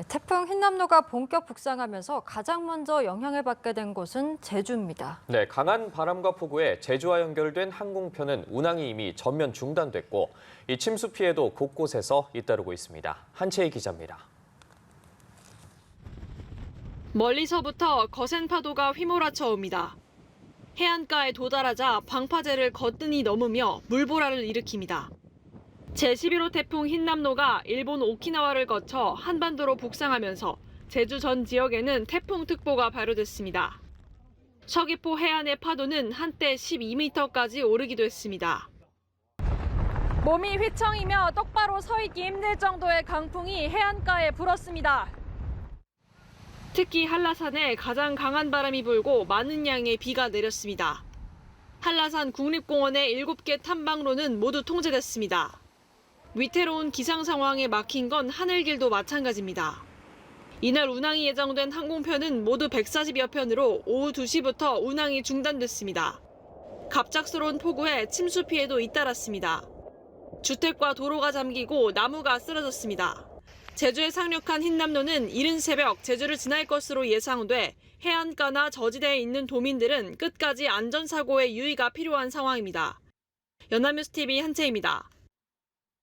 태풍 흰남노가 본격 북상하면서 가장 먼저 영향을 받게 된 곳은 제주입니다. 네, 강한 바람과 폭우에 제주와 연결된 항공편은 운항이 이미 전면 중단됐고 이 침수 피해도 곳곳에서 잇따르고 있습니다. 한채희 기자입니다. 멀리서부터 거센 파도가 휘몰아쳐 옵니다. 해안가에 도달하자 방파제를 거뜬히 넘으며 물보라를 일으킵니다. 제11호 태풍 흰남노가 일본 오키나와를 거쳐 한반도로 북상하면서 제주 전 지역에는 태풍특보가 발효됐습니다. 서귀포 해안의 파도는 한때 12m까지 오르기도 했습니다. 몸이 휘청이며 똑바로 서 있기 힘들 정도의 강풍이 해안가에 불었습니다. 특히 한라산에 가장 강한 바람이 불고 많은 양의 비가 내렸습니다. 한라산 국립공원의 7개 탐방로는 모두 통제됐습니다. 위태로운 기상 상황에 막힌 건 하늘길도 마찬가지입니다. 이날 운항이 예정된 항공편은 모두 140여 편으로 오후 2시부터 운항이 중단됐습니다. 갑작스러운 폭우에 침수 피해도 잇따랐습니다. 주택과 도로가 잠기고 나무가 쓰러졌습니다. 제주에 상륙한 흰남노는 이른 새벽 제주를 지날 것으로 예상돼 해안가나 저지대에 있는 도민들은 끝까지 안전사고에 유의가 필요한 상황입니다. 연합뉴스TV 한채입니다.